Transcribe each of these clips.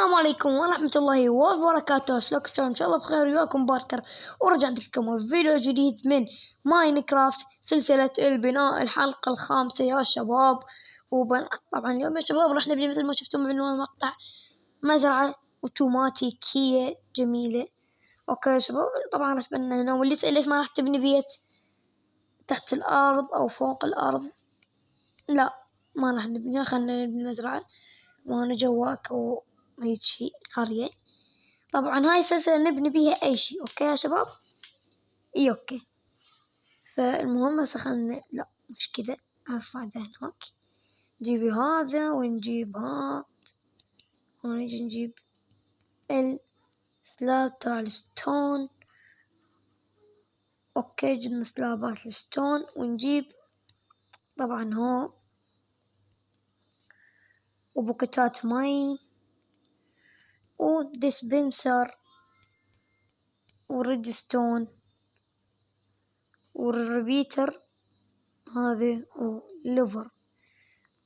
السلام عليكم ورحمة الله وبركاته. شلونكم؟ إن شاء الله بخير. وياكم باركر، ورجعت لكم فيديو جديد من ماينكرافت سلسلة البناء، الحلقة الخامسة يا شباب وبنات. طبعا اليوم يا شباب راح نبني مثل ما شفتم بعنوان المقطع مزرعة أوتوماتيكية جميلة. اوكي يا شباب، طبعا راح نبني هنا. واللي يسأل ليش ما راح تبني بيت تحت الأرض أو فوق الأرض، لا ما راح نبنيها، خلنا نبني مزرعة وانا جواك هيك شي قرية. طبعا هاي السلسلة نبني بيها أي شي. أوكي يا شباب؟ إي أوكي. فالمهم هسه خلنا، لا مش كذا، ارفع ذا هناك، نجيب هذا ونجيب ها، ونجي نجيب السلاب تاع الستون. أوكي جبنا سلابات الستون، ونجيب طبعا هو وبوكتات مي وديسبنسر وريدستون والريبيتر هذا وليفر.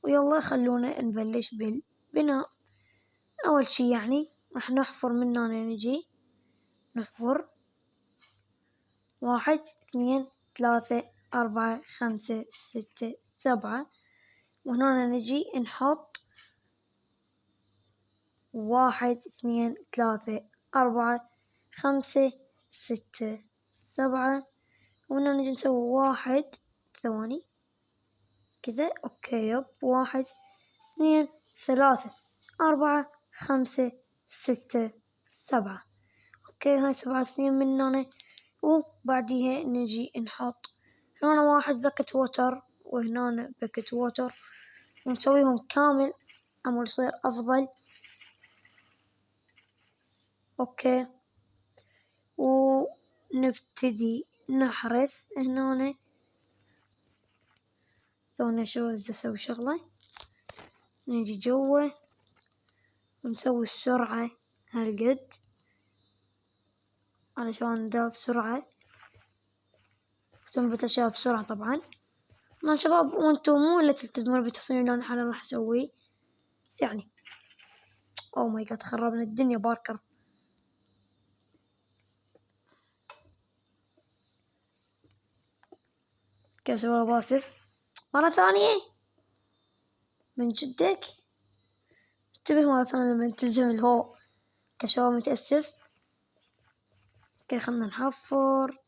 ويلا خلونا نبلش بالبناء. أول شي يعني راح نحفر من هنا، نجي نحفر 1 2 3 4 5 6 7، وهنا نجي نحط 1 2 3 4 5 6 7، وهنا نجي نسوي 1 ثواني كذا. اوكي يب، 1 2 3 4 5 6 7. اوكي هاي 7 2 من هنا. وبعديها نجي نحط هنا 1 باكت ووتر وهنا باكت ووتر، ونسويهم كامل عمل يصير افضل. اوكي ونبتدي نحرث هنا. ثواني شو بدي اسوي شغلة، نجي جوا ونسوي السرعة هالقد علشان دا بسرعة، تنبت الأشياء بسرعة طبعا. ما شباب وانتم مو اللي تلتزمون بالتصميم اللي انا حاليا راح اسويه، بس يعني او ماي جاد خربنا الدنيا باركر. يا شباب اسف، مرة ثانية من جدك، انتبه مرة ثانية لما تلزم الهو. كشباب متأسف. اوكي خلنا نحفر،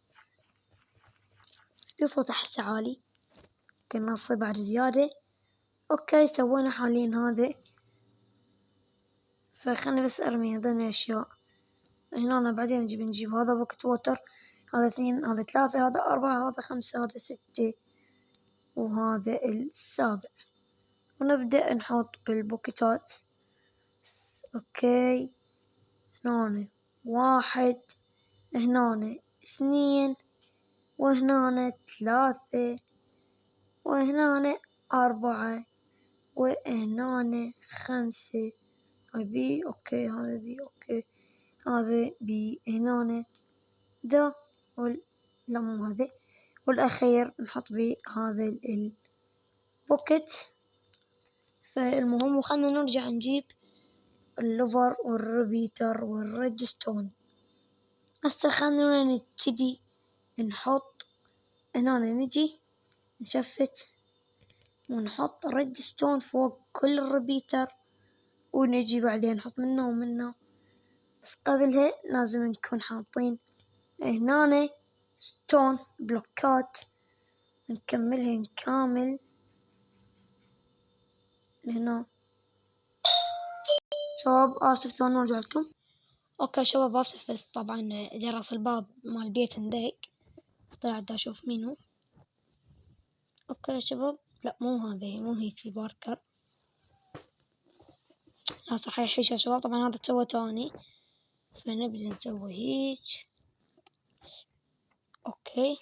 في صوت احسه عالي، كنا نصي بعد زيادة. اوكي سوينا حاليا هذا، فخلني بس ارمي هذين الاشياء هنا. أنا بعدين نجيب هذا بوكت ووتر، هذا 2 هذا 3 هذا 4 هذا 5 هذا 6 وهذا 7، ونبدأ نحط بالبوكتات. اوكي هنا 1 هنا 2 وهنا 3 وهنا 4 وهنا 5. هاي بي اوكي، هذا بي اوكي، هذا بي هنا ده لا مو هذا، والأخير نحط بيه هذا البوكت. فالمهم وخلنا نرجع نجيب الليفر والريبيتر والريدستون. هسه خلنا نبتدي نحط هنا، نجي نشفت ونحط ريدستون فوق كل الريبيتر، ونجي بعدين نحط منه ومنه. بس قبلها لازم نكون حاطين هنا ستون بلوكات، نكملهن كامل هنا. شباب آسف ثواني وارجع لكم. اوكي شباب آسف، بس طبعا جرس الباب مال البيت اندق، طلعت دا اشوف مين. اوكي يا شباب، لا مو هذا، مو هيك باركر، لا صحيح يا شباب. طبعا هذا سوى تاني، فنبدأ نسوي هيك. اوكي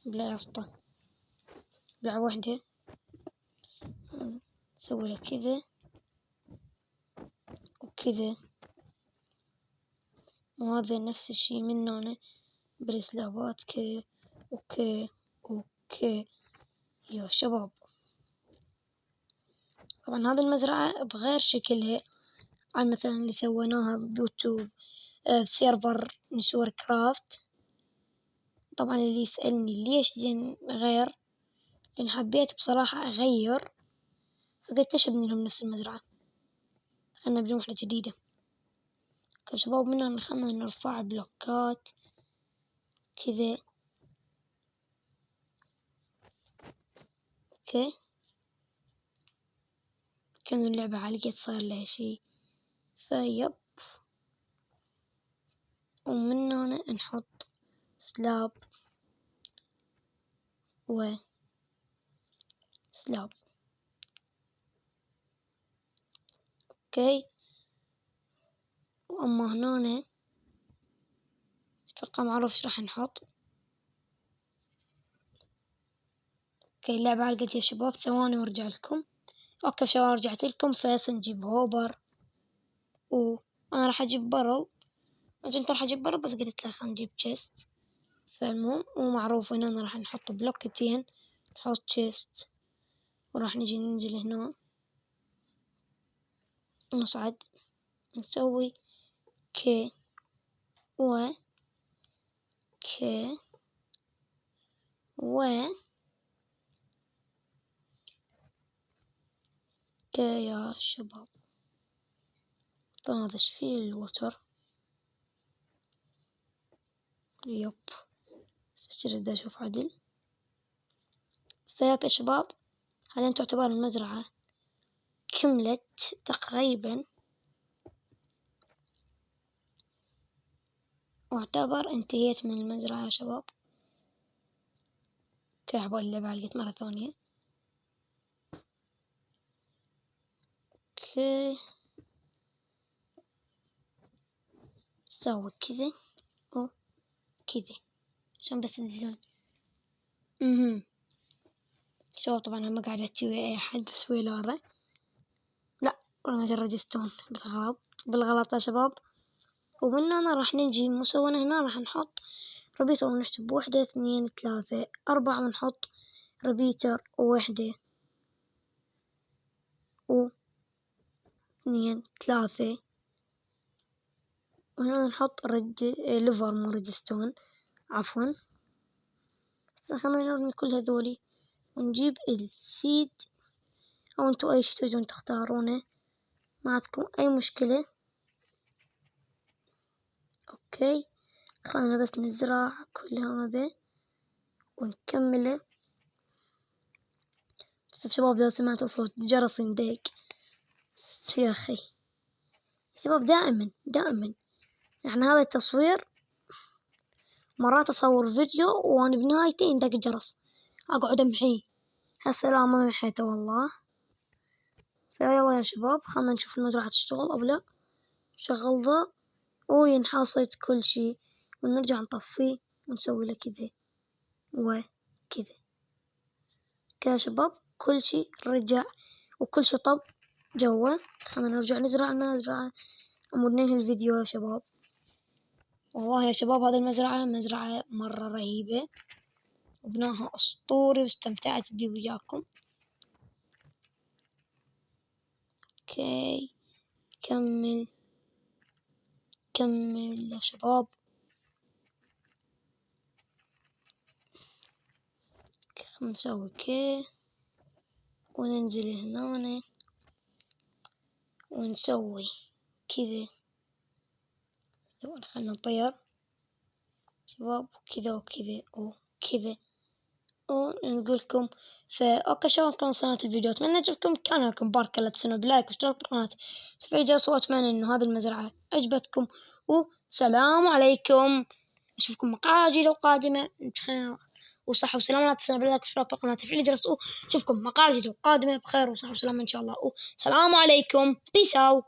بلا يسطا، بلا وحدة، نسوي له كذا وكذا، وهذا نفس الشي من هنا بالسلابات كي. اوكي اوكي يا شباب، طبعا هذه المزرعة بغير شكلها عن مثلا اللي سويناها بيوتيوب بسيرفر نشور كرافت. طبعا اللي يسألني ليش زين غير، لأن حبيت بصراحة أغير، فقلت ليش أبني لهم نفس المزرعة، خلنا نبني واحدة جديدة. كشباب منها خلنا نرفع بلوكات كذا. اوكي، كانوا اللعبة علقت صار لها شي، فيب. ومن هنا نحط سلاب و سلاب. اوكي، واما هنا اتوقع معروف ايش راح نحط. اوكي اللعبة علقت يا شباب، ثواني وارجع لكم. اوكي شباب رجعت لكم، نجيب هوبر، وانا راح اجيب برل، كنت راح اجيب برل بس قلت لا خلينا نجيب تشيست. فالمهم ومعروف هنا راح نحط بلوكتين، نحط تشيست، وراح نجي ننزل هنا نصعد نسوي كي و كي و كي يا شباب. طبعا هذا فيه الوتر. يب بس بجرد اشوف عدل. فيب يا شباب، حاليا تعتبر المزرعة كملت تقريبا، واعتبر انتهيت من المزرعة يا شباب. اوكي احبوا اللعبة علقت مرة ثانية. اوكي سوي كذا او كذا عشان بس الديزاين. شباب طبعا انا ما قاعدة اتشوي اي احد بسوي له هذا، لا مجرد ستون بالغلط يا شباب. ومن هنا راح نجي مسوينا هنا راح نحط ربيتر ونكتب 1 2 3 4 ونحط ربيتر 1 و 2 3 وهنا نحط ليفر مو ريدستون عفوا. خلينا نرمي كل هذولي ونجيب السيد، او انتو اي شي تريدون تختارونه ما عندكم اي مشكلة. اوكي خلينا بس نزرع كل هذا ونكمله. شباب إذا سمعتوا صوت جرس يندق يا أخي، شباب دائما يعني هذا التصوير مرات أصور فيديو وأنا بنهايته يندق الجرس أقعد أمحيه. هالسلام ما محيته والله. فيلا يا شباب خلنا نشوف المزرعة تشتغل أو لا. شغل ذا وينحاصت كل شي، ونرجع نطفيه ونسوي له كذا وكذا. يا شباب كل شي رجع وكل شي طب جوا. خلنا نرجع نزرع وننهي الفيديو يا شباب. والله يا شباب هذه المزرعة مزرعة مرة رهيبة وبناها أسطوري واستمتعت بيه وياكم. اوكي كمل يا شباب. نسوي كي وننزل هنا ونسوي كذا. خلنا نطير شباب كذا وكذا وكذا ونقول لكم. اوكي شباب كان صنعت الفيديو، اتمنى يعجبكم. كان لكم بارك لا تنسوا بلايك واشتراك بالقناة تفعيل الجرس، واتمنى انه هذه المزرعة عجبتكم. وسلام عليكم، اشوفكم مقالة جديدة وقادمة بخير وصحة وسلامة. لا تنسوا بلايك واشتراك بالقناة تفعيل الجرس، واشوفكم مقالة جديدة وقادمة بخير وصحة وسلامة ان شاء الله. وسلام عليكم، بيس اوت.